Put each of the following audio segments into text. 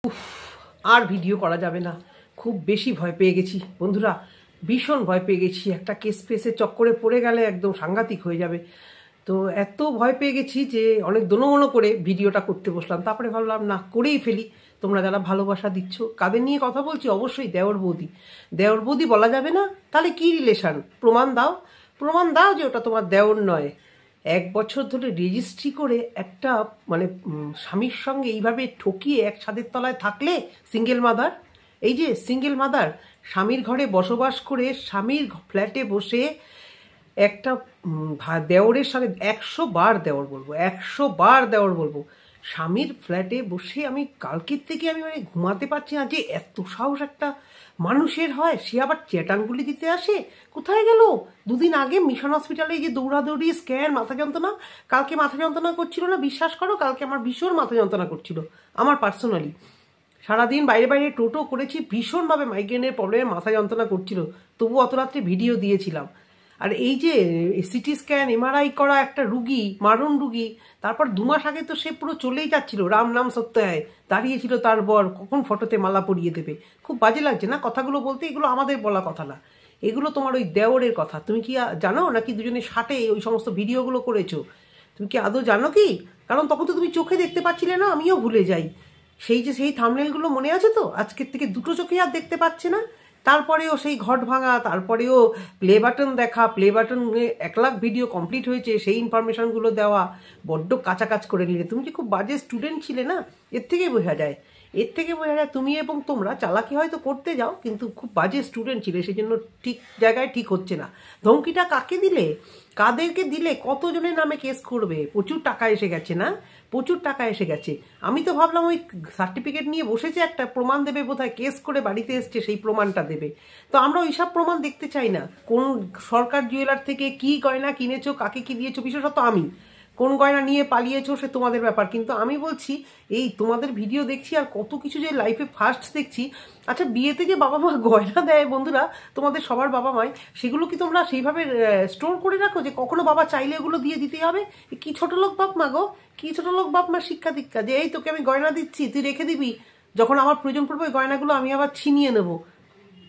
উফ, আর ভিডিও করা যাবে না। খুব বেশি ভয় পেয়ে গেছি বন্ধুরা, ভীষণ ভয় পেয়ে গেছি। একটা কেস ফেসের চক্করে পড়ে গেলে একদম সাংঘাতিক হয়ে যাবে। তো এত ভয় পেয়ে গেছি যে অনেক দোনো করে ভিডিওটা করতে বসলাম। তারপরে ভাবলাম না, করেই ফেলি। তোমরা যারা ভালোবাসা দিচ্ছ, কাদের নিয়ে কথা বলছি? অবশ্যই দেওর বৌদি। দেওর বৌদি বলা যাবে না? তাহলে কি রিলেশন? প্রমাণ দাও, প্রমাণ দাও যে ওটা তোমার দেওর নয়। 1 বছর ধরে রেজিস্ট্রি করে একটা স্বামীর সঙ্গে এইভাবে ঠকিয়ে এক ছাদের তলায় থাকলে সিঙ্গেল মাদার, এই যে সিঙ্গেল মাদার, স্বামীর ঘরে বসবাস করে স্বামীর ফ্ল্যাটে বসে একটা দেওরের সাথে 100 বার দেওর বলবো, 100 বার দেওর বলবো, স্বামীর ফ্ল্যাটে বসে আমি কালকের থেকে আমি ঘুমাতে পারছি না যে এত সাহস একটা মানুষের হয়। সে আবার চেটানগুলি দিতে আসে। কোথায় গেল? দুদিন আগে মিশন হসপিটালে যে দৌড়াদৌড়ি, স্ক্যান, মাথা যন্ত্রণা। কালকে মাথা যন্ত্রণা করছিল না, বিশ্বাস করো, কালকে আমার ভীষণ মাথা যন্ত্রণা করছিল আমার পার্সোনালি। সারাদিন বাইরে বাইরে টোটো করেছি, ভীষণভাবে মাইগ্রেনের প্রবলেমে মাথা যন্ত্রণা করছিল, তবু অত রাত্রে ভিডিও দিয়েছিলাম। আর এই যে সিটি স্ক্যান, এমআরআই করা একটা রুগী, মারণ রুগী, তারপর 2 মাস আগে তো সে পুরো চলেই যাচ্ছিল, রাম নাম সত্য হয়, দাঁড়িয়েছিল তার বর কখন ফটোতে মালা পরিয়ে দেবে। খুব বাজে লাগছে না কথাগুলো বলতে? এগুলো আমাদের বলা কথা না, এগুলো তোমার ওই দেওরের কথা। তুমি কি জানো নাকি দুজনে ষাটে ওই সমস্ত ভিডিওগুলো করেছো? তুমি কি আদৌ জানো কি? কারণ তখন তো তুমি চোখে দেখতে পাচ্ছিলে না, আমিও ভুলে যাই। সেই থাম্বনেলগুলো মনে আছে তো? আজকের থেকে 2টো চোখে আর দেখতে পাচ্ছে না। তারপরেও সেই ঘট ভাঙা, তারপরেও প্লে বাটন দেখা, প্লে বাটনে 1 লাখ ভিডিও কমপ্লিট হয়েছে, সেই ইনফরমেশনগুলো দেওয়া। বড্ড কাঁচা কাজ করে নিলে। তুমি যে খুব বাজে স্টুডেন্ট ছিলে না, এর থেকেই বোঝা যায়, এর থেকে বোঝা যায় তুমি এবং তোমরা চালাকি হয়তো করতে যাও, কিন্তু খুব বাজে স্টুডেন্ট ছিলে, সেই জন্য ঠিক জায়গায় ঠিক হচ্ছে না। ধমকিটা কাকে দিলে, কাদেরকে দিলে? কতজনের নামে কেস করবে? প্রচুর টাকা এসে গেছে না, প্রচুর টাকা এসে গেছে। আমি তো ভাবলাম ওই সার্টিফিকেট নিয়ে বসেছে, একটা প্রমাণ দেবে বোধহয়, কেস করে বাড়িতে এসছে, সেই প্রমাণটা দেবে। তো আমরা ওইসব প্রমাণ দেখতে চাই না। কোন সরকার জুয়েলার থেকে কি গয়না কিনেছো, কাকে কি দিয়েছো, বিশেষত আমি কোন গয়না নিয়ে পালিয়েছো সে তোমাদের ব্যাপার, কিন্তু আমি বলছি এই তোমাদের ভিডিও দেখছি আর কত কিছু যে লাইফে ফার্স্ট দেখছি। আচ্ছা, বিয়েতে যে বাবা মা গয়না দেয় বন্ধুরা, তোমাদের সবার বাবা মায়, সেগুলো কি তোমরা সেইভাবে স্টোর করে রাখো যে কখনো বাবা চাইলে এগুলো দিয়ে দিতে হবে? কি ছোট লোক বাপ মা গো, কি ছোট লোক বাপ মা শিক্ষা দীক্ষা, যে এই তোকে আমি গয়না দিচ্ছি, তুই রেখে দিবি, যখন আমার প্রয়োজন পড়বে ওই গয়নাগুলো আমি আবার ছিনিয়ে নেবো।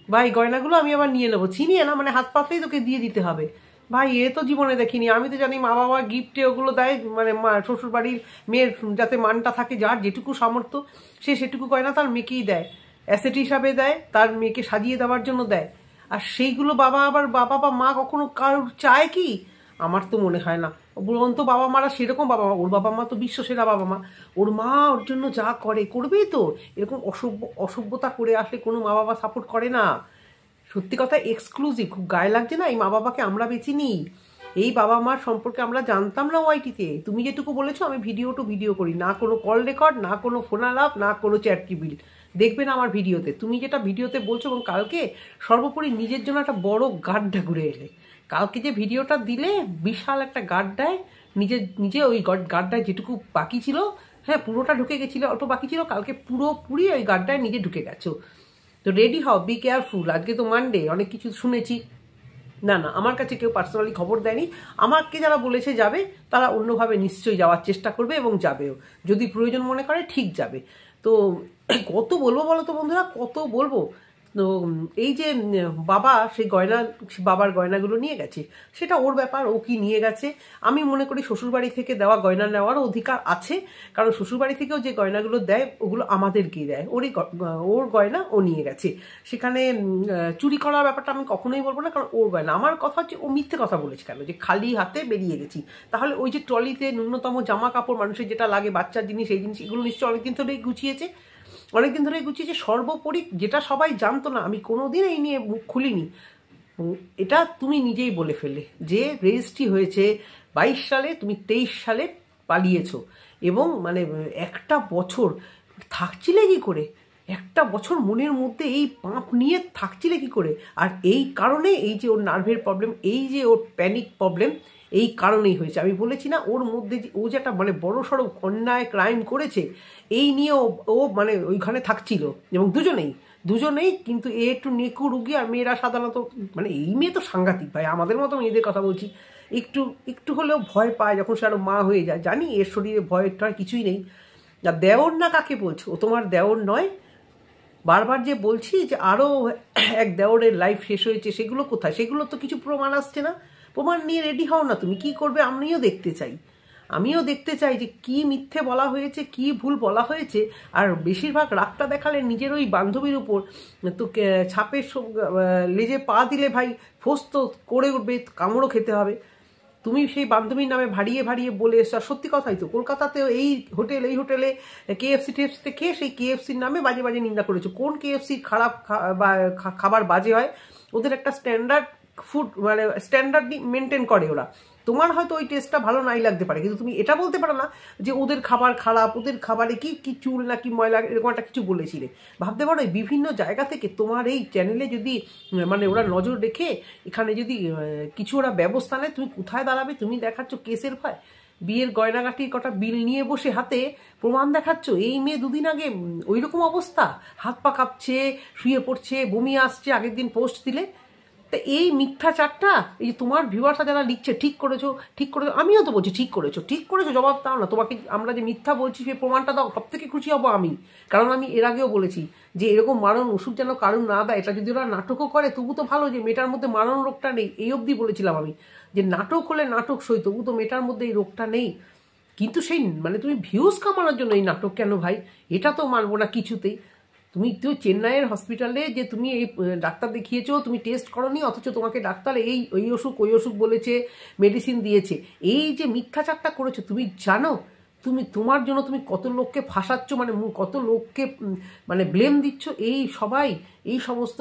ভাই, গয়নাগুলো আমি আবার নিয়ে নেবো, ছিনিয়ে না, হাত পাতলেই তোকে দিয়ে দিতে হবে। ভাই, এ তো জীবনে দেখিনি। আমি তো জানি মা বাবা গিফটে ওগুলো দেয়, মা শ্বশুর বাড়ির মেয়ের যাতে মানটা থাকে, যার যেটুকু সামর্থ্য সে সেটুকু গয়না তার মেয়েকেই দেয়, অ্যাসেট হিসাবে দেয়, তার মেয়েকে সাজিয়ে দেওয়ার জন্য দেয়। আর সেইগুলো বাবা বা মা কখনো কারোর চায় কি? আমার তো মনে হয় না। বলুন তো, বাবা মারা সেরকম বাবা মা, ওর বাবা মা তো বিশ্ব সেরা বাবা মা, ওর মা ওর জন্য যা করে করবেই তো। এরকম অসভ্যতা করে আসলে কোনো মা বাবা সাপোর্ট করে না। সত্যি কথা, এক্সক্লুসিভ, খুব গায়ে লাগছে না? এই মা বাবাকে আমরা বেছে নিই, এই বাবা মার সম্পর্কে আমরা জানতাম না ওয়াইটিতে। তুমি যেটুকু বলেছো, আমি ভিডিও করি না, কোনো কল রেকর্ড না, কোনো ফোন আলাপ না, কোনো চ্যাট টিবিল দেখবে না আমার ভিডিওতে। তুমি যেটা ভিডিওতে বলছো, এবং কালকে সর্বোপরি নিজের জন্য একটা বড় গাড্ডা ঘুরে এলে। কালকে যে ভিডিওটা দিলে, বিশাল একটা গাড্ডায় নিজে ওই গাড্ডায় যেটুকু বাকি ছিল, হ্যাঁ পুরোটা ঢুকে গেছিল, অল্প বাকি ছিল, কালকে পুরোপুরি ওই গাড্ডায় নিজে ঢুকে গেছো। তো রেডি হও, বি কেয়ারফুল। আজকে তো মানডে, অনেক কিছু শুনেছি। না, আমার কাছে কেউ পার্সোনালি খবর দেয়নি। আমাকে যারা বলেছে যাবে, তারা অন্যভাবে নিশ্চয়ই যাওয়ার চেষ্টা করবে এবং যাবেও, যদি প্রয়োজন মনে করে ঠিক যাবে। তো কত বলবো বলো তো বন্ধুরা, কত বলবো? তো এই যে বাবা সেই বাবার গয়নাগুলো নিয়ে গেছে, সেটা ওর ব্যাপার, ও কি নিয়ে গেছে। আমি মনে করি শ্বশুরবাড়ি থেকে দেওয়া গয়না নেওয়ারও অধিকার আছে, কারণ শ্বশুরবাড়ি থেকেও যে গয়নাগুলো দেয় ওগুলো আমাদেরকেই দেয়। ওর গয়না ও নিয়ে গেছে, সেখানে চুরি করার ব্যাপারটা আমি কখনোই বলবো না, কারণ ওর গয়না। আমার কথা হচ্ছে, ও মিথ্যে কথা বলেছে কেন যে খালি হাতে বেরিয়ে গেছি? তাহলে ওই যে ট্রলিতে ন্যূনতম জামা কাপড়, মানুষের যেটা লাগে, বাচ্চার জিনিস, এই জিনিস, এগুলো নিশ্চয়ই অনেকদিন ধরেই গুছিয়েছে। সর্বোপরি যেটা সবাই জানতো না, আমি কোনোদিন এই নিয়ে মুখ খুলিনি, এটা তুমি নিজেই বলে ফেলে যে রেজিস্ট্রি হয়েছে 22 সালে, তুমি 23 সালে পালিয়েছো। এবং একটা বছর থাকছিলে কি করে? একটা বছর মনের মধ্যে এই পাপ নিয়ে থাকছিলে কি করে? আর এই কারণে, এই যে ওর নার্ভের প্রবলেম, এই যে ওর প্যানিক প্রবলেম, এই কারণেই হয়েছে। আমি বলেছি না, ওর মধ্যে যে ও যে একটা বড় সড়ো অন্যায় ক্রাইম করেছে, এই নিয়ে ও ওইখানে থাকছিল। এবং দুজনেই কিন্তু এ একটু নেকু রুগী, আর মেয়েরা সাধারণত এই মেয়ে তো সাংঘাতিক ভাই, আমাদের মতো মেয়েদের কথা বলছি, একটু হলেও ভয় পায় যখন সে আরো মা হয়ে যায়। জানি এর শরীরে ভয়ের কিছুই নেই, আর দেওর না কাকে বলছো? ও তোমার দেওর নয়। বারবার যে বলছি যে আরও এক দেওরের লাইফ শেষ হয়েছে, সেগুলো কোথায়? সেগুলো তো কিছু প্রমাণ আসছে না। প্রমাণ নিয়ে রেডি হও না। তুমি কি করবে আমিও দেখতে চাই যে কি মিথ্যে বলা হয়েছে, কি ভুল বলা হয়েছে। আর বেশিরভাগ রাগটা দেখালে নিজের ওই বান্ধবীর উপর। তো ছাপের লেজে পা দিলে ভাই ফোঁস তো করে উঠবে, কামড়ও খেতে হবে। তুমি সেই বান্ধবীর নামে ভাড়িয়ে ভাড়িয়ে বলে এসছো। আর সত্যি কথাই তো, কলকাতাতেও এই হোটেলে কেএফসি টেফসিতে খেয়ে সেই কেএফসির নামে বাজে বাজে নিন্দা করেছো। কোন কেএফসি খারাপ খাবার বাজে হয়? ওদের একটা স্ট্যান্ডার্ড ফুড, মানে স্ট্যান্ডার্ড মেনটেন করে ওরা। তোমার হয়তো ওই টেস্টটা ভালো নাই লাগতে পারে, কিন্তু তুমি এটা বলতে পারো না যে ওদের খাবার খারাপ, ওদের খাবারে কি চুল নাকি ময়লা, এরকম একটা কিছু বলেছিলে। ভাবতে পারো এই বিভিন্ন জায়গা থেকে তোমার এই চ্যানেলে যদি মানে ওরা নজর রেখে এখানে যদি কিছু ওরা ব্যবস্থা নেয়, তুমি কোথায় দাঁড়াবে? তুমি দেখাচ্ছ কেসের ভয়, বিয়ের গয়নাগাটির কটা বিল নিয়ে বসে হাতে প্রমাণ দেখাচ্ছ। এই মেয়ে দুদিন আগে ওই রকম অবস্থা, হাত পা কাঁপছে, শুয়ে পড়ছে, বমি আসছে, আগের দিন পোস্ট দিলে। তা এই মিথ্যাচারটা, এই যে তোমার ভিউয়ার্সরা যারা লিখছে ঠিক করেছো, আমিও তো বলছি ঠিক করেছো, জবাব দাও না। তোমাকে আমরা যে মিথ্যা বলছি সেই প্রমাণটা দাও, সব থেকে খুশি হবো আমি। কারণ আমি এর আগেও বলেছি যে এরকম মারণ ওষুধ যেন কারণ না দেয়। এটা যদি ওরা নাটকও করে তবু তো ভালো, যে মেয়েটার মধ্যে মারণ রোগটা নেই। এই অবধি বলেছিলাম আমি, যে নাটক হলে নাটক সই, তবু তো মেয়েটার মধ্যে এই রোগটা নেই। কিন্তু সেই মানে তুমি ভিউজ কামানোর জন্য এই নাটক কেন ভাই? এটা তো মানবো না কিছুতেই। তুমি চেন্নাইয়ের হসপিটালে যে তুমি এই ডাক্তার দেখিয়েছো, তুমি টেস্ট করোনি, অথচ তোমাকে ডাক্তার ওই অসুখ ওই অসুখ বলেছে, মেডিসিন দিয়েছে। এই যে মিথ্যাচারটা করেছো, তুমি জানো তোমার জন্য তুমি কত লোককে ফাঁসাচ্ছ, মানে কত লোককে মানে ব্লেম দিচ্ছ। এই সমস্ত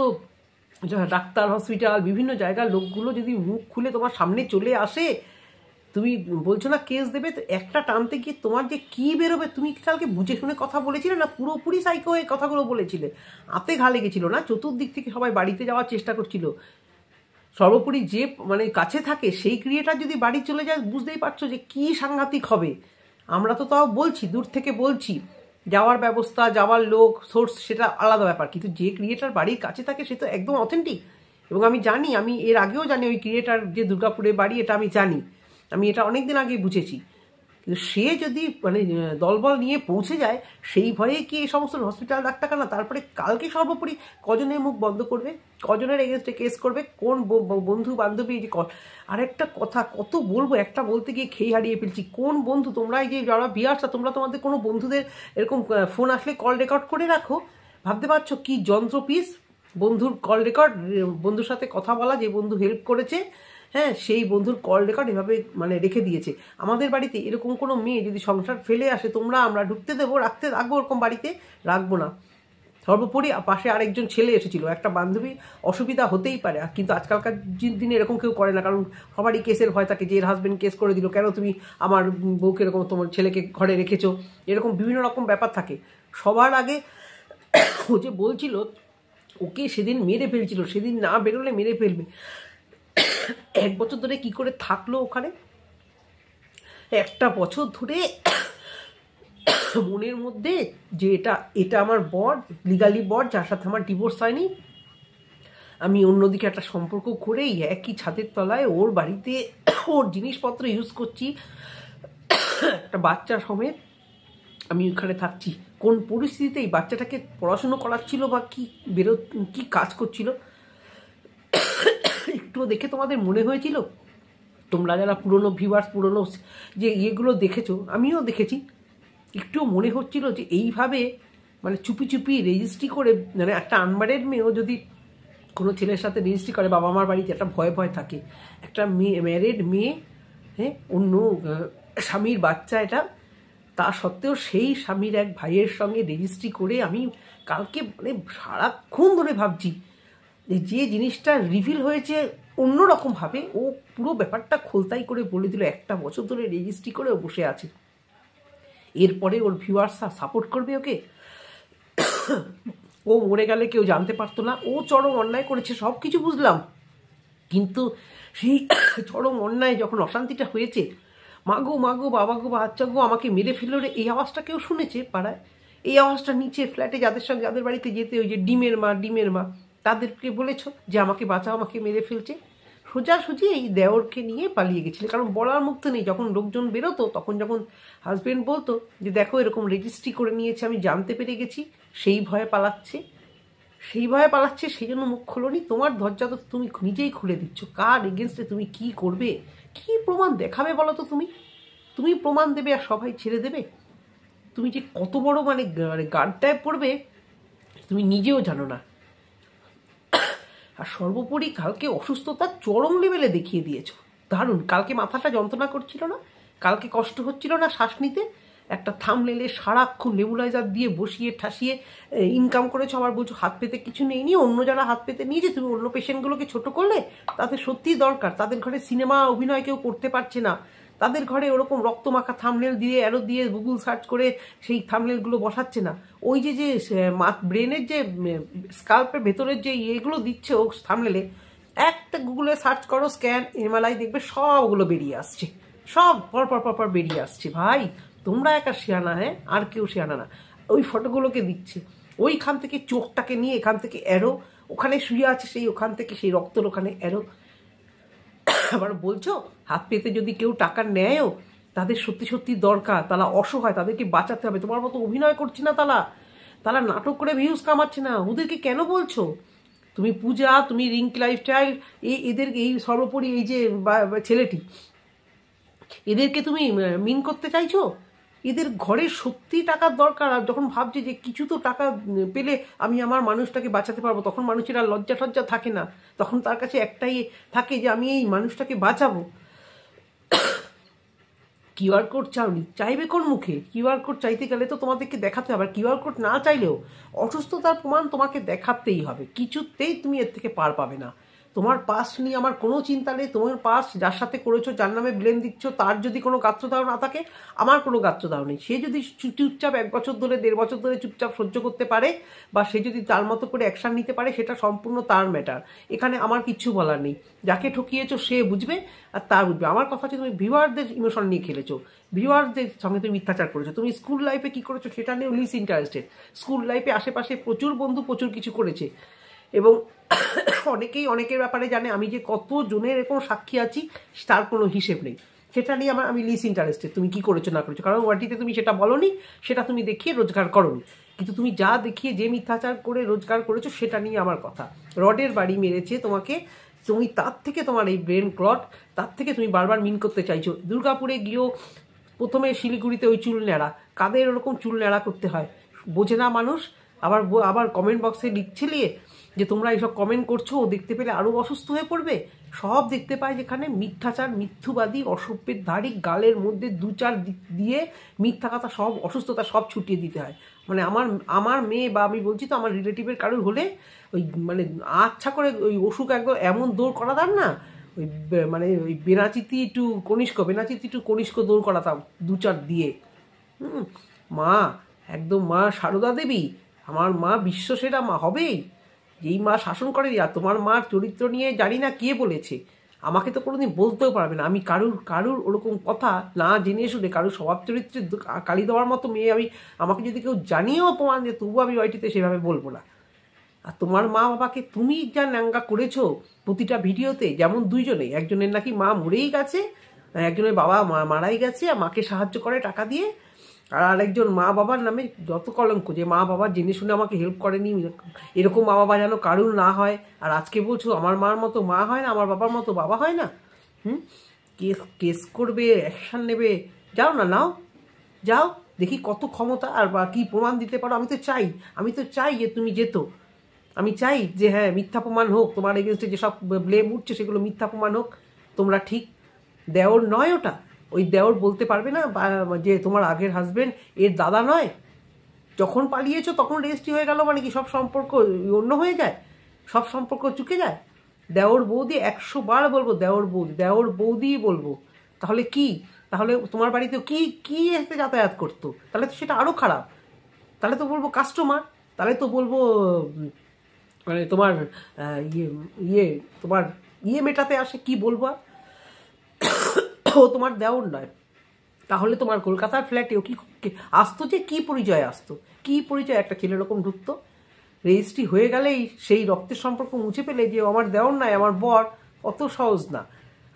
ডাক্তার, হসপিটাল, বিভিন্ন জায়গার লোকগুলো যদি মুখ খুলে তোমার সামনে চলে আসে, তুমি বলছো না কেস দেবে, তো একটা টানতে গিয়ে তোমার যে কি বেরোবে। তুমি কালকে বুঝে শুনে কথা বলেছিলে না? পুরোপুরি সাইকো হয়ে কথাগুলো বলেছিলে, হাতে ঘা লেগেছিল না? চতুর্দিক থেকে সবাই বাড়িতে যাওয়ার চেষ্টা করছিল। সর্বোপরি যে মানে কাছে থাকে সেই ক্রিয়েটার যদি বাড়ি চলে যায়, বুঝতেই পারছো যে কি সাংঘাতিক হবে। আমরা তো তাও বলছি, দূর থেকে বলছি, যাওয়ার ব্যবস্থা, যাওয়ার লোক, সোর্স, সেটা আলাদা ব্যাপার। কিন্তু যে ক্রিয়েটার বাড়ির কাছে থাকে সে তো একদম অথেন্টিক। এবং আমি জানি, আমি এর আগেও জানি ওই ক্রিয়েটার যে দুর্গাপুরে বাড়ি, এটা আমি জানি, আমি এটা অনেকদিন আগেই বুঝেছি। কিন্তু সে যদি মানে দলবল নিয়ে পৌঁছে যায়, সেই ভয়ে কি এই সমস্ত হসপিটাল ডাক্তারখানা? তারপরে কালকে সর্বোপরি কজনের মুখ বন্ধ করবে, কজনের এগেনস্টে কেস করবে, কোন বন্ধু বান্ধবী? যে আরেকটা কথা কত বলবো, একটা বলতে গিয়ে খেয়ে হারিয়ে ফেলছি। কোন বন্ধু তোমরা, এই যে যারা ভিউয়ার্সরা, তোমরা তোমাদের কোনো বন্ধুদের এরকম ফোন আসলে কল রেকর্ড করে রাখো? ভাবতে পারছো কি যন্ত্র পিস? বন্ধুর কল রেকর্ড, বন্ধুর সাথে কথা বলা, যে বন্ধু হেল্প করেছে, হ্যাঁ, সেই বন্ধুর কল রেকর্ড এভাবে মানে রেখে দিয়েছে। আমাদের বাড়িতে এরকম কোনো মেয়ে যদি সংসার ফেলে আসে, আমরা ঢুকতে দেবো? রাখবো ওরকম বাড়িতে? রাখবো না। সর্বোপরি পাশে আরেকজন ছেলে এসেছিল, একটা বান্ধবী, অসুবিধা হতেই পারে। কিন্তু আজকালকার দিনে এরকম কেউ করে না, কারণ সবারই কেসের ভয় থাকে, যে এর হাজবেন্ড কেস করে দিল, কেন তুমি আমার বউকে এরকম, তোমার ছেলেকে ঘরে রেখেছো, এরকম বিভিন্ন রকম ব্যাপার থাকে। সবার আগে ও যে বলছিল ওকে সেদিন মেরে ফেলছিল, সেদিন না বেরোলে মেরে ফেলবে। 1 বছর ধরে কি করে থাকলো ওখানে? একটা বছর ধরে মনের মধ্যে যে এটা আমার বর, লিগালি বর, যার সাথে আমার ডিভোর্স হয়নি, আমি অন্যদিকে একটা সম্পর্ক করেই একই ছাদের তলায় ওর বাড়িতে ওর জিনিসপত্র ইউজ করছি, একটা বাচ্চা সমেত আমি ওখানে থাকছি। কোন পরিস্থিতিতে এই বাচ্চাটাকে পড়াশুনো করাচ্ছিল বা কি কাজ করছিল, একটুও দেখে তোমাদের মনে হয়েছিল? তোমরা যারা পুরনো ভিউয়ার্স, পুরনো যে ইয়েগুলো দেখেছো, আমিও দেখেছি, একটুও মনে হচ্ছিল যে এইভাবে মানে চুপি চুপি রেজিস্ট্রি করে, মানে একটা আনম্যারিড মেয়েও যদি কোনো ছেলের সাথে রেজিস্ট্রি করে, বাবা মার বাড়িতে একটা ভয় থাকে। একটা ম্যারিড মেয়ে, হ্যাঁ, অন্য স্বামীর বাচ্চা এটা, তা সত্ত্বেও সেই স্বামীর এক ভাইয়ের সঙ্গে রেজিস্ট্রি করে, আমি কালকে মানে সারাক্ষণ ধরে ভাবছি যে জিনিসটা রিভিল হয়েছে অন্যরকমভাবে। ও পুরো ব্যাপারটা খোলতাই করে বলে দিল, 1 বছর ধরে রেজিস্ট্রি করে বসে আছে। এরপরে ওর ভিউয়ার্সরা সাপোর্ট করবে ওকে? ও মরে গেলে কেউ জানতে পারতো না। ও চরম অন্যায় করেছে, সব কিছু বুঝলাম, কিন্তু সেই চরম অন্যায় যখন অশান্তিটা হয়েছে, মাগো বাবা গো, বাচ্চা গো, আমাকে মেরে ফেললো রে, এই আওয়াজটা কেউ শুনেছে পাড়ায়? এই আওয়াজটা নিচে ফ্ল্যাটে যাদের বাড়িতে যেতে, ওই যে ডিমের মা তাদেরকে বলেছ যে আমাকে বাঁচাও, আমাকে মেরে ফেলছে? সোজাসুজি এই দেওরকে নিয়ে পালিয়ে গেছিলে, কারণ বলার মুখ তো নেই। যখন লোকজন বেরোতো, তখন যখন হাজবেন্ড বলতো যে দেখো এরকম রেজিস্ট্রি করে নিয়েছে, আমি জানতে পেরে গেছি, সেই ভয়ে পালাচ্ছে, সেই জন্য মুখ খোলোনি। তোমার দরজা তো তুমি নিজেই খুলে দিচ্ছ। কার এগেনস্টে তুমি কি করবে, কি প্রমাণ দেখাবে বলো তো? তুমি প্রমাণ দেবে আর সবাই ছেড়ে দেবে? তুমি যে কত বড় মানে গাড্ডায় পড়বে তুমি নিজেও জানো না। আর সর্বোপরি কালকে অসুস্থতার চরম লেভেলে দেখিয়ে দিয়েছো। দারুণ। কালকে মাথাটা যন্ত্রণা করছিল না, কালকে কষ্ট হচ্ছিল না শ্বাস নিতে, একটা থামলেলে সারাক্ষণ নেবুলাইজার দিয়ে বসিয়ে ঠাসিয়ে ইনকাম করেছো, আবার বলছো হাত পেতে কিছু নেই। অন্য যারা হাত পেতে নিয়েছে, তুমি অন্য পেশেন্টগুলোকে ছোট করলে। তাদের সত্যিই দরকার, তাদের ঘরে সিনেমা অভিনয় কেউ করতে পারছে না, তাদের ঘরে ওরকম রক্তমাখা থামনেল দিয়ে অ্যারো দিয়ে গুগল সার্চ করে সেই থামনেলগুলো বসাচ্ছে না। ওই যে ব্রেনের যে স্কাল্পের ভেতরের যে ইয়েগুলো দিচ্ছে ও থামনেলে, একটা গুগলে সার্চ করো স্ক্যান এমআরআই, দেখবে সবগুলো বেরিয়ে আসছে, সব পর বেরিয়ে আসছে। ভাই তোমরা একা শেয়ানা, হ্যাঁ, আর কেউ শেয়ানা না। ওই ফটোগুলোকে দিচ্ছে, ওইখান থেকে চোখটাকে নিয়ে এখান থেকে অ্যারো, ওখানে শুয়ে আছে সেই, ওখান থেকে সেই রক্তর ওখানে অ্যারো। আবার বলছো হাত পেতে যদি কেউ টাকা নেয়ও, তাদের সত্যি সত্যি দরকার, তারা অসহায়, তাদেরকে বাঁচাতে হবে। তোমার মতো অভিনয় করছে না তারা নাটক করে ভিউজ কামাচ্ছে না, ওদেরকে কেন বলছো? তুমি পূজা, তুমি রিঙ্কি লাইফস্টাইল, এদেরকে, এই সর্বোপরি এই যে ছেলেটি, এদেরকে তুমি মিন করতে চাইছো? এদের ঘরে সত্যি টাকার দরকার। আর যখন ভাবছে যে কিছু তো টাকা পেলে আমি আমার মানুষটাকে বাঁচাতে পারবো, তখন মানুষের আর লজ্জা টজ্জা থাকে না, তখন তার কাছে একটাই থাকে যে আমি এই মানুষটাকে বাঁচাবো। কিউআর কোড চাওনি, চাইবে কোন মুখে? কিউআর কোড চাইতে গেলে তো তোমাদেরকে দেখাতে হবে। আর কিউআর কোড না চাইলেও অসুস্থতার প্রমাণ তোমাকে দেখাতেই হবে, কিছুতেই তুমি এর থেকে পার পাবে না। তোমার পাস নিয়ে আমার কোনো চিন্তা নেই। তোমার পাস যার সাথে করেছো, যার নামে ব্লেম দিচ্ছ, তার যদি কোনো গাত্রদাহ না থাকে, আমার কোনো গাত্রদাহ নেই। সে যদি চুপচাপ 1 বছর ধরে 1.5 বছর ধরে চুপচাপ সহ্য করতে পারে, বা সে যদি তার মতো করে অ্যাকশান নিতে পারে, সেটা সম্পূর্ণ তার ম্যাটার। এখানে আমার কিচ্ছু বলার নেই। যাকে ঠকিয়েছো সে বুঝবে আর তা বুঝবে। আমার কথা হচ্ছে তুমি ভিউয়ারদের ইমোশন নিয়ে খেলেছো, ভিউয়ারদের সঙ্গে তুমি মিথ্যাচার করেছো। তুমি স্কুল লাইফে কি করেছো সেটা নিয়েও লিস ইন্টারেস্টেড। স্কুল লাইফে আশেপাশে প্রচুর বন্ধু প্রচুর কিছু করেছে, এবং অনেকেই অনেকের ব্যাপারে জানে। আমি যে কত জনের এরকম সাক্ষী আছি তার কোনো হিসেব নেই। সেটা নিয়ে আমি লিস ইন্টারেস্টেড, তুমি কি করেছো না করেছো। কারণ ওয়াটিতে তুমি সেটা বলোনি, সেটা তুমি দেখিয়ে রোজগার করোনি। কিন্তু তুমি যা দেখিয়ে যে মিথ্যাচার করে রোজগার করেছো সেটা নিয়ে আমার কথা। রডের বাড়ি মেরেছে তোমাকে, তুমি তার থেকে তোমার এই ব্রেন ক্লট, তার থেকে তুমি বারবার মিন করতে চাইছো। দুর্গাপুরে গিয়েও প্রথমে শিলিগুড়িতে ওই চুল ন্যাড়া, কাদের ওরকম চুল ন্যাড়া করতে হয় বোঝে না মানুষ। আবার কমেন্ট বক্সে লিখছিলে যে তোমরা এইসব কমেন্ট করছো, ও দেখতে পেলে আরও অসুস্থ হয়ে পড়বে। সব দেখতে পায় যেখানে মিথ্যাচার, মিথ্যুবাদী, অসভ্যের ধারী, গালের মধ্যে 2-4 দিয়ে মিথ্যা কথা, সব অসুস্থতা সব ছুটিয়ে দিতে হয়। মানে আমার মেয়ে, বা আমি বলছি তো আমার রিলেটিভের কারোর হলে ওই মানে আচ্ছা করে ওই অসুখ একদম এমন দৌড় করাতাম না, ওই মানে ওই বেনাচিতি টু কনিষ্ক দৌড় করাতাম 2-4 দিয়ে। মা একদম, মা সারদা দেবী, আমার মা বিশ্বসেরা মা হবেই, যেই মা শাসন করে। আর তোমার মার চরিত্র নিয়ে জানি না কে বলেছে, আমাকে তো কোনোদিন বলতেও পারবে না। আমি কারুর ওরকম কথা না জেনে শুনে, কারুর স্বভাব চরিত্রে কালি দেওয়ার মতো মেয়ে আমাকে যদি কেউ জানিয়েও অপমান যে, তবু আমি ওইটিতে সেভাবে বলবো না। আর তোমার মা বাবাকে তুমি যা ন্যাঙ্গা করেছো প্রতিটা ভিডিওতে, যেমন দুইজনেই, একজনের নাকি মা মরেই গেছে, একজনের বাবা মারাই গেছে আর মাকে সাহায্য করে টাকা দিয়ে, আর আরেকজন মা বাবার নামে যত কলঙ্ক, যে মা বাবা জেনে শুনে আমাকে হেল্প করেনি, এরকম মা বাবা যেন কারুর না হয়। আর আজকে বলছো আমার মার মতো মা হয় না, আমার বাবার মতো বাবা হয় না। কেস করবে, অ্যাকশান নেবে, যাও না, নাও, যাও, দেখি কত ক্ষমতা আর বা কী প্রমাণ দিতে পারো। আমি তো চাই যে তুমি যেত। আমি চাই যে হ্যাঁ, মিথ্যা প্রমাণ হোক, তোমার এগেনস্টে যেসব ব্লেম উঠছে সেগুলো মিথ্যা প্রমাণ হোক। তোমরা ঠিক দেওর নয়, ওটা ওই দেওর বলতে পারবে না যে তোমার আগের হাজবেন্ড এর দাদা নয়। যখন পালিয়েছো তখন রেজিস্ট্রি হয়ে গেল মানে কি সব সম্পর্ক অন্য হয়ে যায়, সব সম্পর্ক চুকে যায়? দেওর বৌদি 100 বার বলবো, দেওর বৌদিই বলবো। তাহলে কি, তাহলে তোমার বাড়িতে কি এসে যাতায়াত করতো? তাহলে তো সেটা আরও খারাপ। তাহলে তো বলবো কাস্টমার, তাহলে তো বলবো মানে তোমার তোমার মেটাতে আসে, কি বলবো। ও তোমার দেওর নয়, তাহলে তোমার কলকাতার ফ্ল্যাটেও কি আসতো? যে কি পরিচয় আসতো, কি পরিচয় একটা ছেলে এরকম ঢুকতো? রেজিস্ট্রি হয়ে গেলেই সেই রক্তের সম্পর্ক মুছে পেলে যে আমার দেওর নয়, আমার বর, অত সহজ না।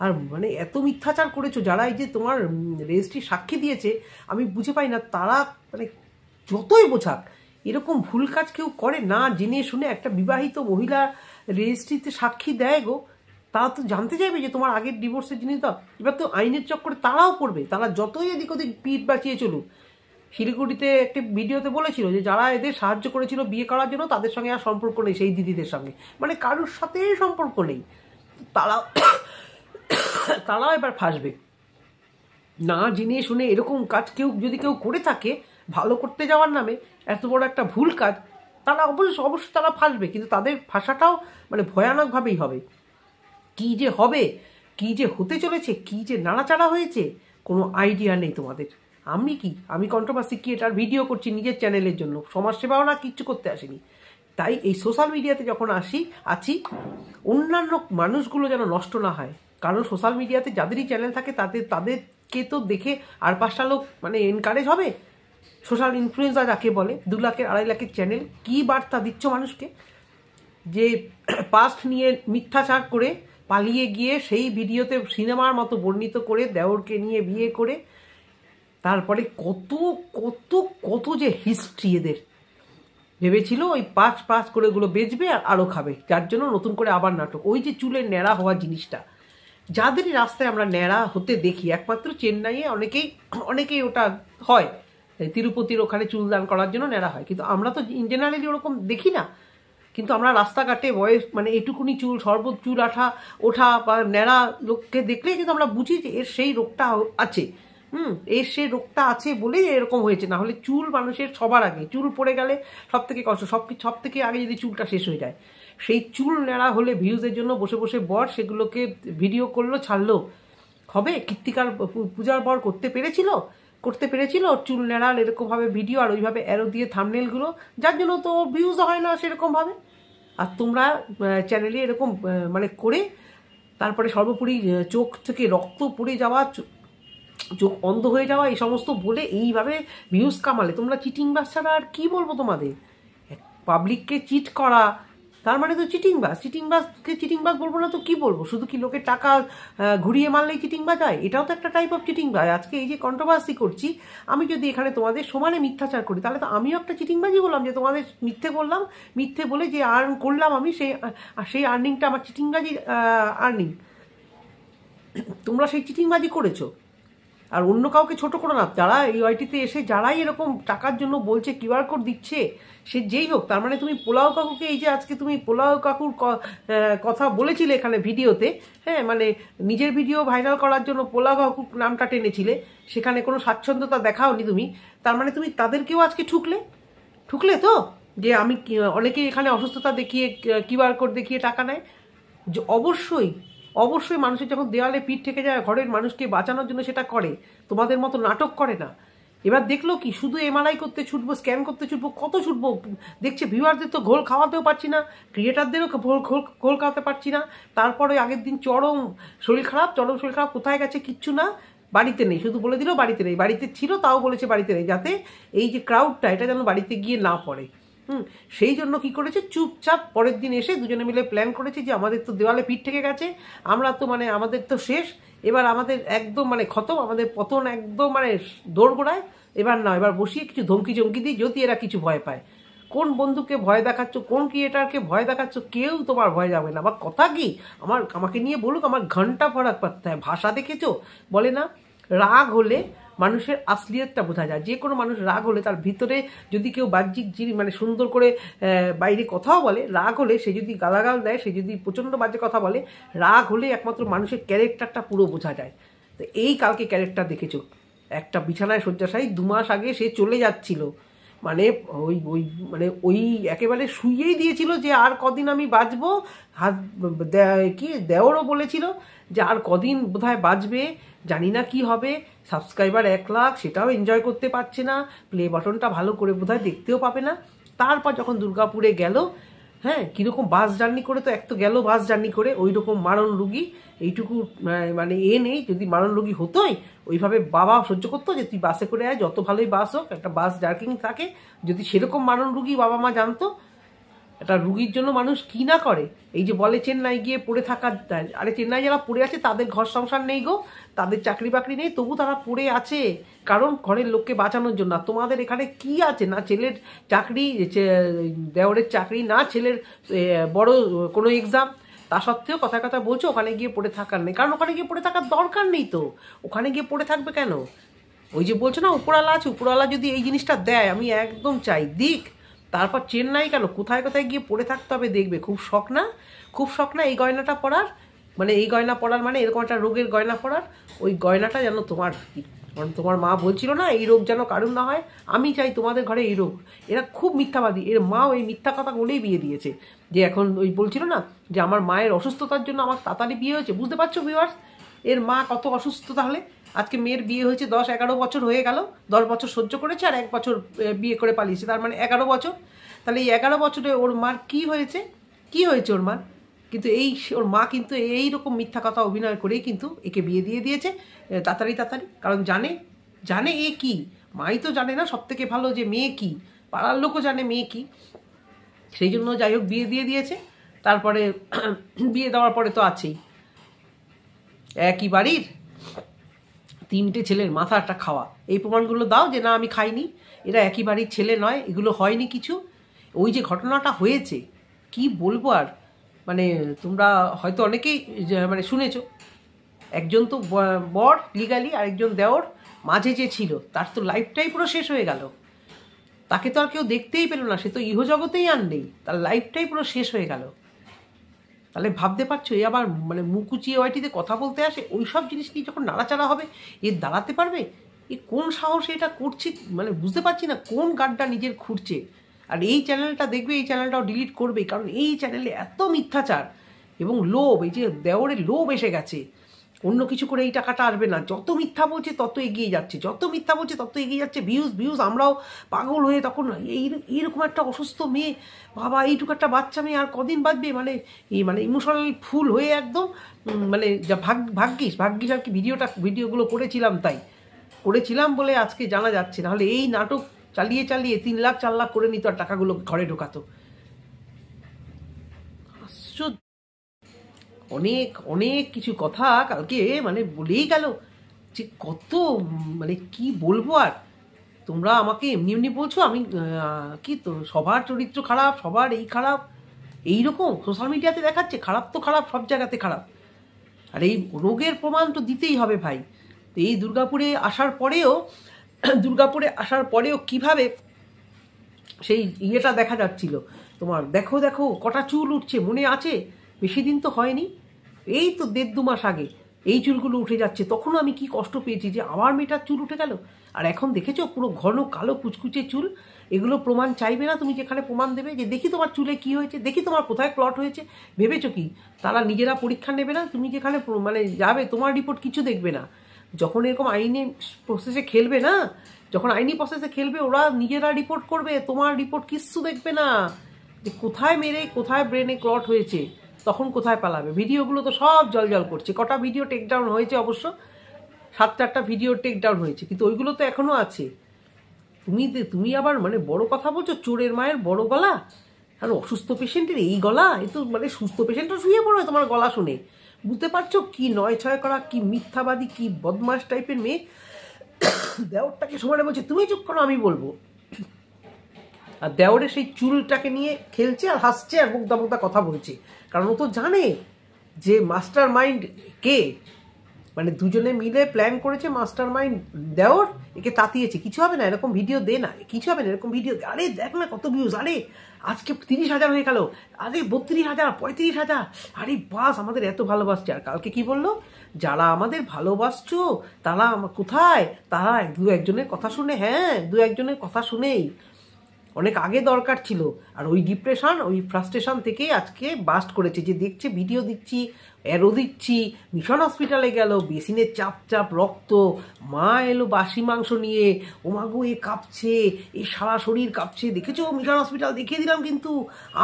আর মানে এত মিথ্যাচার করেছো, যারা এই যে তোমার রেজিস্ট্রি সাক্ষী দিয়েছে, আমি বুঝে পাই না তারা মানে যতই বোঝাক এরকম ভুল কাজ কেউ করে না জেনে শুনে। একটা বিবাহিত মহিলা রেজিস্ট্রিতে সাক্ষী দেয় গো, তারা তো জানতে চাইবে যে তোমার আগের ডিভোর্সের জিনিস দাও। এবার তো আইনের চক্করে তারাও পড়বে, তারা যতই এদিক ওদিক পিঠ বাঁচিয়ে চলুক। শিলিগুড়িতে একটি ভিডিওতে বলেছিল যে যারা এদের সাহায্য করেছিল বিয়ে করার জন্য তাদের সঙ্গে আর সম্পর্ক নেই, সেই দিদিদের সঙ্গে, মানে কারোর সাথেই সম্পর্ক নেই। তারাও তারাও এবার ফাঁসবে না জেনে শুনে। এরকম কাজ যদি কেউ করে থাকে ভালো করতে যাওয়ার নামে, এত বড় একটা ভুল কাজ, তারা অবশ্যই তারা ফাঁসবে, কিন্তু তাদের ফাঁসাটাও মানে ভয়ানকভাবেই হবে। কি যে হবে, কি যে হতে চলেছে, কি যে নাড়াচাড়া হয়েছে, কোনো আইডিয়া নেই তোমাদের। আমি কন্ট্রোভার্সি ক্রিয়েটার, ভিডিও করছি নিজের চ্যানেলের জন্য, সমাজসেবাও না, কিচ্ছু করতে আসিনি। তাই এই সোশ্যাল মিডিয়াতে যখন আছি অন্যান্য মানুষগুলো যেন নষ্ট না হয়। কারণ সোশ্যাল মিডিয়াতে যাদেরই চ্যানেল থাকে তাদেরকে তো দেখে আর 5টা লোক মানে এনকারেজ হবে। সোশ্যাল ইনফ্লুয়েন্সার যাকে বলে, 2 লাখের 2.5 লাখের চ্যানেল, কি বার্তা দিচ্ছ মানুষকে? যে পাস্ট নিয়ে মিথ্যাচার করে পালিয়ে গিয়ে সেই ভিডিওতে সিনেমার মতো বর্ণিত করে দেওরকে নিয়ে বিয়ে করে, তারপরে কত কত কত যে হিস্ট্রি এদের। ভেবেছিল ওই পাঁচ করে ওগুলো বেচবে আর আরও খাবে, যার জন্য নতুন করে আবার নাটক। ওই যে চুলের ন্যাড়া হওয়া জিনিসটা, যাদেরই রাস্তায় আমরা ন্যাড়া হতে দেখি, একমাত্র চেন্নাইয়ে অনেকেই ওটা হয়, তিরুপতির ওখানে চুলদান করার জন্য ন্যাড়া হয়, কিন্তু আমরা তো ইন জেনারেলি ওরকম দেখি না। কিন্তু আমরা রাস্তাঘাটে বয়স মানে এটুকুনি চুল, সর্বোচ্চ চুল ওঠা বা ন্যাড়া লোককে দেখলেই কিন্তু আমরা বুঝি যে এর সেই রোগটা আছে। এর সেই রোগটা আছে বলেই এরকম হয়েছে, না হলে চুল মানুষের সবার আগে, চুল পড়ে গেলে সব থেকে কষ্ট, সব থেকে আগে যদি চুলটা শেষ হয়ে যায়। সেই চুল ন্যাড়া হলে ভিউজের জন্য বসে বসে বর সেগুলোকে ভিডিও করলো, ছাড়লো, হবে? কৃত্তিকার পূজার বর করতে পেরেছিল চুল ন্যাড়াল এরকমভাবে ভিডিও, আর ওইভাবে অ্যারো দিয়ে থাম্বনেলগুলো, যার জন্য তো ভিউজ হয় না সেরকমভাবে। আর তোমরা চ্যানেলে এরকম মানে করে তারপরে সর্বোপরি চোখ থেকে রক্ত পড়ে যাওয়া, চোখ অন্ধ হয়ে যাওয়া, এই সমস্ত বলে এইভাবে ভিউজ কামালে তোমরা চিটিংবাজ ছাড়া আর কি বলবো তোমাদের? পাবলিককে চিট করা, তার মানে তো চিটিংবাজকে চিটিংবাজ বলবো না তো কি বলবো? শুধু কি লোকের টাকা ঘুরিয়ে মারলেই চিটিংবাজ হয়? এটাও তো একটা টাইপ অফ চিটিংবাজ। আজকে এই যে কন্ট্রোভার্সি করছি, আমি যদি এখানে তোমাদের সমানে মিথ্যাচার করি, তাহলে তো আমিও একটা চিটিংবাজই বললাম, যে তোমাদের মিথ্যে বললাম, মিথ্যে বলে যে আর্ন করলাম আমি, সেই আর্নিংটা আমার চিটিংবাজি আর্নিং। তোমরা সেই চিটিংবাজি করেছো। আর অন্য কাউকে ছোট করো না। যারা এই ওয়াইটিতে এসে যারাই এরকম টাকার জন্য বলছে, কিউআর কোড দিচ্ছে, সে যেই হোক, তার মানে তুমি পোলাও কাকুকে, এই যে আজকে তুমি পোলাও কাকুর কথা বলেছিলে এখানে ভিডিওতে, হ্যাঁ, মানে নিজের ভিডিও ভাইরাল করার জন্য পোলাও কাকুর নামটা টেনেছিলে, সেখানে কোনো স্বাচ্ছন্দ্যতা দেখাওনি তুমি। তার মানে তুমি তাদেরকেও আজকে ঠুকলে তো, যে আমি অনেকেই এখানে অসুস্থতা দেখিয়ে কিউআর কোড দেখিয়ে টাকা নেয়। যে অবশ্যই মানুষের যখন দেওয়ালে পিঠ থেকে যায়, ঘরের মানুষকে বাঁচানোর জন্য সেটা করে, তোমাদের মতো নাটক করে না। এবার দেখলো কি, শুধু এমআরআই করতে ছুটবো, স্ক্যান করতে ছুটবো, কত ছুটবো, দেখছে ভিউয়ারদের তো ঘোল খাওয়াতেও পারছি না, ক্রিয়েটারদেরও ঘোল খাওয়াতে পারছি না। তারপরে আগের দিন চরম শরীর খারাপ, কোথায় গেছে কিচ্ছু না, বাড়িতে নেই, শুধু বলে দিল বাড়িতে নেই, বাড়িতে ছিল তাও বলেছে বাড়িতে নেই, যাতে এই যে ক্রাউডটা এটা যেন বাড়িতে গিয়ে না পড়ে। সেই জন্য কি করেছে, চুপচাপ পরের দিন এসে দুজনে মিলে প্ল্যান করেছে যে আমাদের তো দেওয়ালে পিঠ থেকে গেছে, আমরা তো মানে আমাদের তো শেষ, এবার আমাদের একদম মানে খতম, আমাদের পতন একদম মানে দোরগোড়ায়। এবার বসিয়ে কিছু ধমকি চমকি দিই, যদি এরা কিছু ভয় পায়। কোন বন্ধুকে ভয় দেখাচ্ছ, কোন ক্রিয়েটারকে ভয় দেখাচ্ছ, কেউ তোমার ভয় যাবে না। আবার কথা কি, আমাকে নিয়ে বলুক, আমার ঘন্টা ফরাক পারতে হয়। ভাষা দেখেছো, বলে না, রাগ হলে মানুষের আসলিয়তটা বোঝা যায়। যে কোনো মানুষ রাগ হলে তার ভিতরে যদি কেউ বাহ্যিক মানে সুন্দর করে বাইরে কথাও বলে, রাগ হলে সে যদি গালাগাল দেয়, সে যদি প্রচণ্ড বাজে কথা বলে, রাগ হলে একমাত্র মানুষের ক্যারেক্টারটা পুরো বোঝা যায়। তো এই কালকে ক্যারেক্টার দেখেছো, একটা বিছানায় শয্যাশায়ী, 2 মাস আগে সে চলে যাচ্ছিল, মানে ওই একেবারে শুইয়েই দিয়েছিল যে আর কদিন আমি বাঁচবো। কি দেওরও বলেছিল যে আর কদিন বোধহয় বাঁচবে, জানি না কি হবে, সাবস্ক্রাইবার 1 লাখ, সেটাও এনজয় করতে পারছে না, প্লে বাটনটা ভালো করে বোধহয় দেখতেও পাবে না। তারপর যখন দুর্গাপুরে গেল, হ্যাঁ, কীরকম বাস জার্নি করে, তো এক তো গেল বাস জার্নি করে, ওই রকম মারণ রুগী, এইটুকু মানে নেই, যদি মারণ রুগী হতোই ওইভাবে বাবা সহ্য করতো যে তুই বাসে করে আয়, যত ভালোই বাস হোক, একটা বাস জার্কিং থাকে, যদি সেরকম মারণ রুগী বাবা মা জানতো, একটা রুগীর জন্য মানুষ কি না করে। এই যে বলে চেন্নাই গিয়ে পড়ে থাকার, আরে চেন্নাই যারা পড়ে আছে তাদের ঘর সংসার নেই গো, তাদের চাকরি বাকরি নেই, তবু তারা পড়ে আছে কারণ ঘরের লোককে বাঁচানোর জন্য। তোমাদের এখানে কি আছে, না ছেলের চাকরি, দেওরের চাকরি, না ছেলের বড় কোনো এক্সাম, তা সত্ত্বেও কথা কথা বলছো ওখানে গিয়ে পড়ে থাকার নেই। কারণ ওখানে গিয়ে পড়ে থাকার দরকার নেই তো, ওখানে গিয়ে পড়ে থাকবে কেন? ওই যে বলছো না উপরওয়ালা আছে, উপরওয়ালা যদি এই জিনিসটা দেয়, আমি একদম চাই দিক। তারপর চেন্নাই কেন, কোথায় কোথায় গিয়ে পড়ে থাকতে হবে দেখবে। খুব শখ না, খুব শখ না এই গয়নাটা পরার, মানে এই গয়না পরার, মানে এরকম একটা রোগের গয়না পরার। ওই গয়নাটা যেন তোমার, কারণ তোমার মা বলছিল না এই রোগ যেন কারণ না হয়, আমি চাই তোমাদের ঘরে এই রোগ। এরা খুব মিথ্যাবাদী, এর মাও এই মিথ্যা কথা বলেই বিয়ে দিয়েছে। যে এখন ওই বলছিল না যে আমার মায়ের অসুস্থতার জন্য আমার তাড়াতাড়ি বিয়ে হয়েছে, বুঝতে পারছো ভিউয়ার্স এর মা কত অসুস্থ। তাহলে আজকে মেয়ের বিয়ে হয়েছে 10-11 বছর হয়ে গেল, 10 বছর সহ্য করেছে আর 1 বছর বিয়ে করে পালিয়েছে, তার মানে 11 বছর। তাহলে এই 11 বছরে ওর মার কি হয়েছে, কি হয়েছে ওর মার? কিন্তু এই ওর মা কিন্তু এইরকম মিথ্যা কথা অভিনয় করেই কিন্তু একে বিয়ে দিয়ে দিয়েছে তাড়াতাড়ি তাড়াতাড়ি। কারণ জানে, জানে এ কি, মাই তো জানে না সব থেকে ভালো যে মেয়ে কি, পাড়ার লোকও জানে মেয়ে কি, সেই জন্য যাই হোক বিয়ে দিয়ে দিয়েছে। তারপরে বিয়ে দেওয়ার পরে তো আছেই একই বাড়ির 3টে ছেলের মাথাটা খাওয়া। এই প্রমাণগুলো দাও যে না আমি খাইনি, এরা একই বাড়ির ছেলে নয়, এগুলো হয়নি কিছু। ওই যে ঘটনাটা হয়েছে কি বলবো আর, মানে তোমরা হয়তো অনেকেই মানে শুনেছো, একজন তো বর লিগালি, আরেকজন দেওর মাঝে যে ছিল তার তো লাইফটাই পুরো শেষ হয়ে গেল। তাকে তো আর কেউ দেখতেই পেল না, সে তো ইহজগতেই আর নেই, তার লাইফটাই পুরো শেষ হয়ে গেল। তাহলে ভাবতে পারছো এ আবার মানে মুখ উঁচিয়ে ওয়াইটিতে কথা বলতে আসে, ওই সব জিনিস নিয়ে যখন নাড়াচাড়া হবে এ দাঁড়াতে পারবে? এ কোন সাহসে এটা করছে, মানে বুঝতে পারছি না কোন গাড্ডা নিজের খুঁড়ছে। আর এই চ্যানেলটা দেখবে, এই চ্যানেলটাও ডিলিট করবে, কারণ এই চ্যানেলে এত মিথ্যাচার এবং লোভ, এই যে দেওরের লোভ এসে গেছে। অন্য কিছু করে এই টাকাটা আসবে না, যত মিথ্যা বলছে তত এগিয়ে যাচ্ছে, যত মিথ্যা বলছে তত এগিয়ে যাচ্ছে, ভিউজ ভিউজ। আমরাও পাগল হয়ে তখন এইরকম একটা অসুস্থ মেয়ে, বাবা এইটুকু একটা বাচ্চা মেয়ে আর কদিন বাঁচবে, মানে এই মানে ইমোশনাল ফুল হয়ে একদম, মানে যা ভাগ্যিস ভাগ্যিস আর কি ভিডিওগুলো করেছিলাম, তাই করেছিলাম বলে আজকে জানা যাচ্ছে, নাহলে এই নাটক চালিয়ে চালিয়ে 3 লাখ 4 লাখ করে নিত আর টাকাগুলো ঘরে ঢোকাতো। আশ্চর্য, অনেক অনেক কিছু কথা কালকে মানে বলেই গেল যে কত, মানে কি বলবো আর। তোমরা আমাকে এমনি এমনি বলছো, আমি কি তো সবার চরিত্র খারাপ, সবার এই খারাপ, এইরকম সোশ্যাল মিডিয়াতে দেখাচ্ছে, খারাপ তো খারাপ, সব জায়গাতে খারাপ। আর এই রোগের প্রমাণ তো দিতেই হবে ভাই। তো এই দুর্গাপুরে আসার পরেও কিভাবে সেই ইয়েটা দেখা যাচ্ছিল তোমার, দেখো দেখো কটা চুল উঠছে, মনে আছে? বেশি দিন তো হয়নি, এই তো 1.5-2 মাস আগে এই চুলগুলো উঠে যাচ্ছে, তখনও আমি কি কষ্ট পেয়েছি যে আবার মেয়েটার চুল উঠে গেল। আর এখন দেখেছো পুরো ঘন কালো কুচকুচে চুল। এগুলো প্রমাণ চাইবে না তুমি, যেখানে প্রমাণ দেবে যে দেখি তোমার চুলে কি হয়েছে, দেখি তোমার কোথায় ক্লট হয়েছে, ভেবেছো কি তারা নিজেরা পরীক্ষা নেবে না? তুমি যেখানে মানে যাবে তোমার রিপোর্ট কিছু দেখবে না। যখন এরকম আইনি প্রসেসে খেলবে না, যখন আইনি প্রসেসে খেলবে ওরা নিজেরা রিপোর্ট করবে, তোমার রিপোর্ট কিচ্ছু দেখবে না, যে কোথায় মেরে কোথায় ব্রেনে ক্লট হয়েছে, তখন কোথায় পালাবে। ভিডিওগুলো তো সব জল করছে, কটা ভিডিও টেক ডাউন হয়েছে অবশ্য, 7-8টা ভিডিও টেক ডাউন হয়েছে, কিন্তু ওইগুলো তো এখনও আছে। তুমি আবার মানে বড় কথা বলছো, চোরের মায়ের বড় গলা, আর অসুস্থ পেশেন্টের এই গলা, এ তো মানে সুস্থ পেশেন্টও শুয়ে পড়বে তোমার গলা শুনে। বুঝতে পারছো কি 9-6 করা, কি মিথ্যাবাদী, কি বদমাস টাইপের মেয়ে। দেওরটাকে সমানে বলছে তুমি চুপ করো আমি বলবো, আর দেওরের সেই চুলটাকে নিয়ে খেলছে আর হাসছে আর মুগ্ধা মুগ্ধা কথা বলছে, কারণ ও তো জানে যে মাস্টার মাইন্ড কে, মানে দুজনে মিলে প্ল্যান করেছে। মাস্টার মাইন্ড দেওর, একে তাতিয়েছে। কিছু হবে না এরকম ভিডিও দে না, কিছু হবে না এরকম ভিডিও, আরে দেখ না কত ভিউজ, আরে আজকে 30,000 হয়ে গেল, আরে 32,000, 35,000, আরে বাস আমাদের এত ভালোবাসছে। আর কালকে কি বললো, যারা আমাদের ভালোবাসছো তারা কোথায়, তারা 2-1জনের কথা শুনে, হ্যাঁ 2-1জনের কথা শুনেই অনেক আগে দরকার ছিল। আর ওই ডিপ্রেশন, ওই ফ্রাস্ট্রেশন থেকেই আজকে বাস্ট করেছে, যে দেখছে ভিডিও দিচ্ছি, অ্যারো দিচ্ছি, মিশন হসপিটালে গেল, বেসিনের চাপ চাপ রক্ত, মা এলো বাসি মাংস নিয়ে, ও মাগো এ কাঁপছে, এ সারা শরীর কাঁপছে, দেখেছো মিশন হসপিটাল দেখিয়ে দিলাম, কিন্তু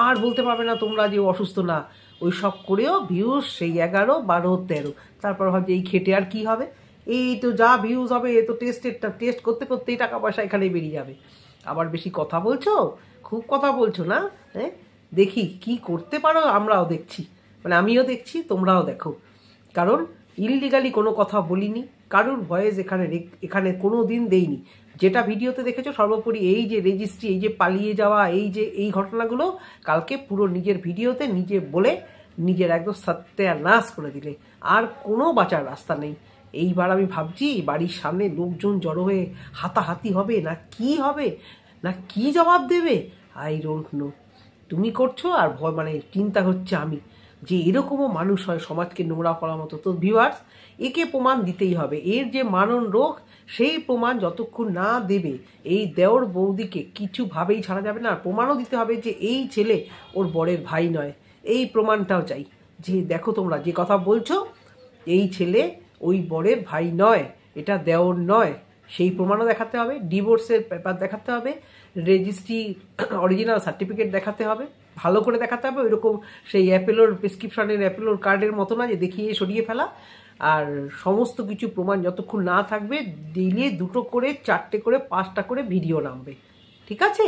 আর বলতে পারবে না তোমরা যে অসুস্থ না। ওই সব করেও ভিউজ সেই 11, 12, 13, তারপর ভাবছে এই খেটে আর কি হবে, এই তো যা ভিউজ হবে এ তো টেস্ট করতে করতেই টাকা পয়সা এখানেই বেরিয়ে যাবে। আবার বেশি কথা বলছো, খুব কথা বলছো না, হ্যাঁ দেখি কি করতে পারো, আমরাও দেখছি, মানে আমিও দেখছি, তোমরাও দেখো। কারণ ইললিগালি কোনো কথা বলিনি, কারুর ভয়েস এখানে কোনো দিন দেইনি। যেটা ভিডিওতে দেখেছো সর্বোপরি এই যে রেজিস্ট্রি, এই যে পালিয়ে যাওয়া, এই ঘটনাগুলো কালকে পুরো নিজের ভিডিওতে নিজে বলে নিজের একদম সত্যানাশ করে দিলে, আর কোনো বাঁচার রাস্তা নেই। এইবার আমি ভাবছি বাড়ির সামনে লোকজন জড়ো হয়ে হাতাহাতি হবে না কি হবে, না কি জবাব দেবে, আই ডোন্ট নো। তুমি করছো আর ভয়, মানে চিন্তা হচ্ছে আমি যে এরকমও মানুষ হয় সমাজকে নোংরা করার মতো। তো ভিউয়ার্স, একে প্রমাণ দিতেই হবে, এর যে মানন রোগ সেই প্রমাণ যতক্ষণ না দেবে এই দেওর বৌদিকে কিছুভাবেই ছাড়া যাবে না। আর প্রমাণও দিতে হবে যে এই ছেলে ওর বরের ভাই নয়, এই প্রমাণটাও চাই যে দেখো তোমরা যে কথা বলছো এই ছেলে ওই বরের ভাই নয়, এটা দেওর নয়, সেই প্রমাণও দেখাতে হবে, ডিভোর্সের পেপার দেখাতে হবে, রেজিস্ট্রি অরিজিনাল সার্টিফিকেট দেখাতে হবে, ভালো করে দেখাতে হবে, ওইরকম সেই অ্যাপেলোর প্রেসক্রিপশনের অ্যাপেলোর কার্ডের মতো না যে দেখিয়ে সরিয়ে ফেলা। আর সমস্ত কিছু প্রমাণ যতক্ষণ না থাকবে ডেইলি 2টো করে 4টে করে 5টা করে ভিডিও নামবে, ঠিক আছে?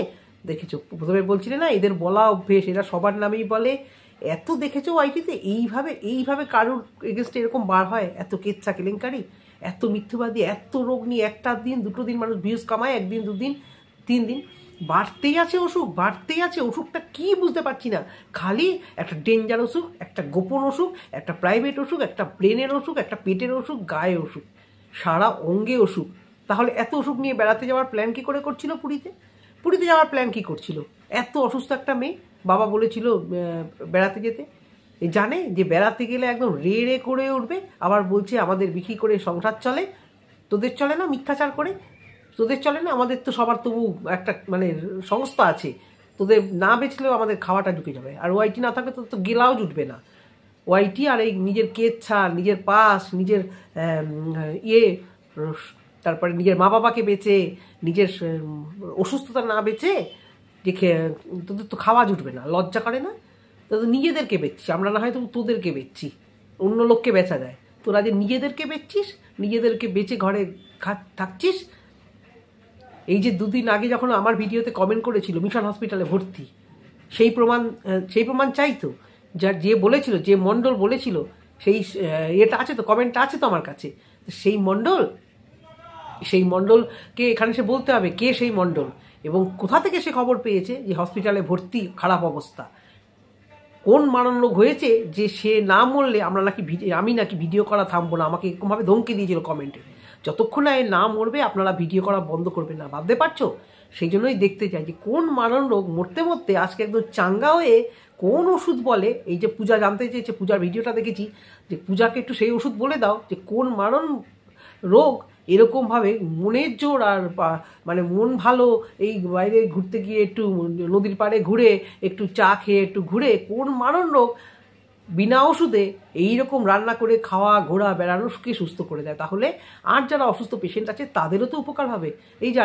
দেখেছো প্রথমে বলছিলে না এদের বলা অভ্যেস, এরা সবার নামেই বলে। এত দেখেছো আইটিতে এইভাবে কারুর এগেনস্টে এরকম বার হয়, এত কেচ্ছা কেলেঙ্কারি, এত মিথ্যুবাদী, এত রোগ নিয়ে একটা দিন 2টো দিন মানুষ ভিউজ কামায়, 1 দিন 2 দিন 3 দিন বাড়তেই আছে অসুখ, বাড়তেই আছে। অসুখটা কি বুঝতে পারছি না, খালি একটা ডেঞ্জার অসুখ, একটা গোপন অসুখ, একটা প্রাইভেট অসুখ, একটা ব্রেনের অসুখ, একটা পেটের অসুখ, গায়ে অসুখ, সারা অঙ্গে অসুখ। তাহলে এত অসুখ নিয়ে বেড়াতে যাওয়ার প্ল্যান কি করে করছিল? পুরীতে যাওয়ার প্ল্যান কি করছিল এত অসুস্থ একটা মেয়ে? বাবা বলেছিল বেড়াতে যেতে, জানে যে বেড়াতে গেলে একদম রে রে করে উঠবে, আবার বলছে আমাদের বিক্রি করে সংসার চলে, তোদের চলে না? মিথ্যাচার করে তোদের চলে না? আমাদের তো সবার তবু একটা মানে সংস্থা আছে, তোদের না বেচলেও আমাদের খাওয়াটা ঢুকে যাবে, আর ওআইটি না থাকলে তো গেলাও জুটবে না। ওআইটি আর এই নিজের কেচ্ছা, নিজের পাস, নিজের ইয়ে, তারপরে নিজের মা বাবাকে বেচে, নিজের অসুস্থতা না বেচে যে তোদের তো খাওয়া জুটবে না, লজ্জা করে না? তো নিজেদেরকে বেচছি আমরা, না হয় তো তোদেরকে বেচছি, অন্য লোককে বেচা যায়, তোরা যে নিজেদেরকে বেচছিস, নিজেদেরকে বেচে ঘরে থাকছিস। এই যে 2 দিন আগে যখন আমার ভিডিওতে কমেন্ট করেছিল মিশন হসপিটালে ভর্তি, সেই প্রমাণ চাই তো, যে বলেছিল, যে মণ্ডল বলেছিল, সেই এটা আছে তো, কমেন্টটা আছে তো আমার কাছে। সেই মণ্ডলকে এখানে সে বলতে হবে কে সেই মণ্ডল এবং কোথা থেকে সে খবর পেয়েছে যে হসপিটালে ভর্তি, খারাপ অবস্থা, কোন মারণ রোগ হয়েছে যে সে না মরলে আমি নাকি ভিডিও করা থামবো না। আমাকে এরকমভাবে ধমকি দিয়েছিল কমেন্টে, যতক্ষণ না এ না মরবে আপনারা ভিডিও করা বন্ধ করবেন না। ভাবতে পারছো? সেই জন্যই দেখতে চাই যে কোন মারণ রোগ মরতে আজকে একদম চাঙ্গা হয়ে কোন ওষুধ বলে। এই যে পূজা জানতে চেয়েছে, পূজার ভিডিওটা দেখেছি, যে পূজাকে একটু সেই ওষুধ বলে দাও যে কোন মারণ রোগ এরকমভাবে মনের জোর আর মানে মন ভালো, এই বাইরে ঘুরতে গিয়ে একটু নদীর পাড়ে ঘুরে একটু চা খেয়ে একটু ঘুরে, কোন মারণ রোগ বিনা ওষুধে এইরকম রান্না করে খাওয়া ঘোরা বেড়ানোকে সুস্থ করে দেয়। তাহলে আর যারা অসুস্থ পেশেন্ট আছে তাদেরও তো উপকার হবে। এই যে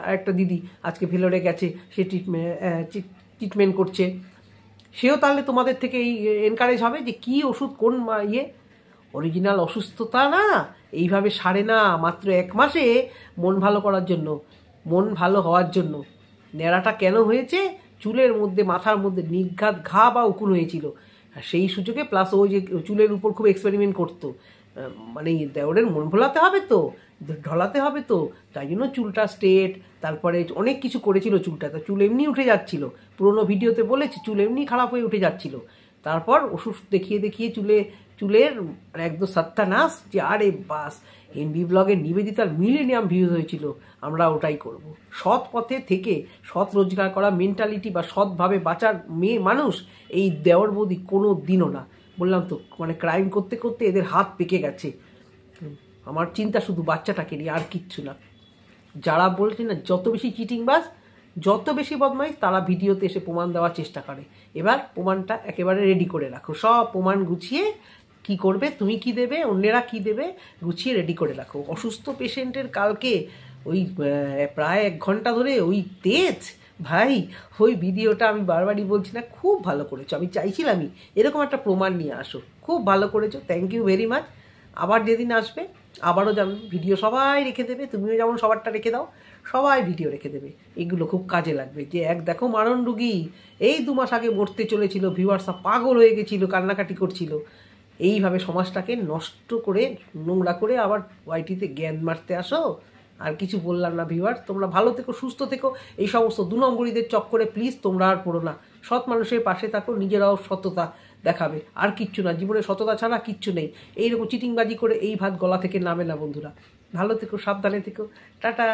আরেকটা দিদি আজকে ভেলোরে গেছে, সে ট্রিটমেন্ট করছে, সেও তাহলে তোমাদের থেকে এই এনকারেজ হবে যে কি ওষুধ কোন অরিজিনাল অসুস্থতা না এইভাবে সারে না, মাত্র 1 মাসে মন ভালো করার জন্য, মন ভালো হওয়ার জন্য। ন্যাড়াটা কেন হয়েছে? চুলের মধ্যে, মাথার মধ্যে নির্ঘাত ঘা বা উকুন হয়েছিল, সেই সুযোগে প্লাস ওই যে চুলের উপর খুব এক্সপেরিমেন্ট করতো, মানে দেওরের মন ভোলাতে হবে তো, ঢলাতে হবে তো, তাই জন্য চুলটা স্ট্রেট, তারপরে অনেক কিছু করেছিল চুলটা, তা চুল এমনি উঠে যাচ্ছিল, পুরোনো ভিডিওতে বলেছি চুল এমনি খারাপ হয়ে উঠে যাচ্ছিল। তারপর ওষুধ দেখিয়ে চুলের একদম সত্যানাশ, যে আরে বাস এনবি ব্লগের নিবেদিতার মিলেনিয়াম ভিউজ হয়েছিল, আমরা ওটাই করব। সৎ পথে থেকে সৎ রোজগার করা মেন্টালিটি বা সৎভাবে বাঁচার মেয়ে মানুষ এই দেওর বৌদি কোনো দিনও না। বললাম তো, মানে ক্রাইম করতে করতে এদের হাত পেকে গেছে। আমার চিন্তা শুধু বাচ্চাটাকে নিয়ে, আর কিচ্ছু না। যারা বলছে না যত বেশি চিটিংবাজ, যত বেশি বদমাইশ, তারা ভিডিওতে এসে প্রমাণ দেওয়ার চেষ্টা করে। এবার প্রমাণটা একেবারে রেডি করে রাখো, সব প্রমাণ গুছিয়ে কি করবে, তুমি কি দেবে, অন্যেরা কি দেবে, গুছিয়ে রেডি করে রাখো। অসুস্থ পেশেন্টের কালকে ওই প্রায় 1 ঘন্টা ধরে ওই তেজ, ভাই ওই ভিডিওটা আমি বারবারই বলছি না, খুব ভালো করেছো। আমি চাইছিলামই এরকম একটা প্রমাণ নিয়ে আসো, খুব ভালো করেছো, থ্যাংক ইউ ভেরি মাচ। আবার যেদিন আসবে আবারও যেমন ভিডিও সবাই রেখে দেবে, তুমিও যেমন সবারটা রেখে দাও, সবাই ভিডিও রেখে দেবে। এগুলো খুব কাজে লাগবে। যে এক দেখো মারণ রুগী, এই 2 মাস আগে মরতে চলেছিল, ভিউয়ার্সরা পাগল হয়ে গেছিলো, কান্নাকাটি করছিল। এইভাবে সমাজটাকে নষ্ট করে, নোংরা করে আবার ওয়াইটিতে জ্ঞান মারতে আসো। আর কিছু বললাম না ভিউয়ার্স, তোমরা ভালো থেকো, সুস্থ থেকো। এই সমস্ত 2 নম্বরীদের চক্করে প্লিজ তোমরা আর পড়ো না। সৎ মানুষের পাশে থাকো, নিজেরাও সততা দেখাবে। আর কিচ্ছু না, জীবনে সততা ছাড়া কিচ্ছু নেই। এইরকম চিটিংবাজি করে এই ভাত গলা থেকে নামে না বন্ধুরা। ভালো থেকো, সাবধানে থেকো, টাটা।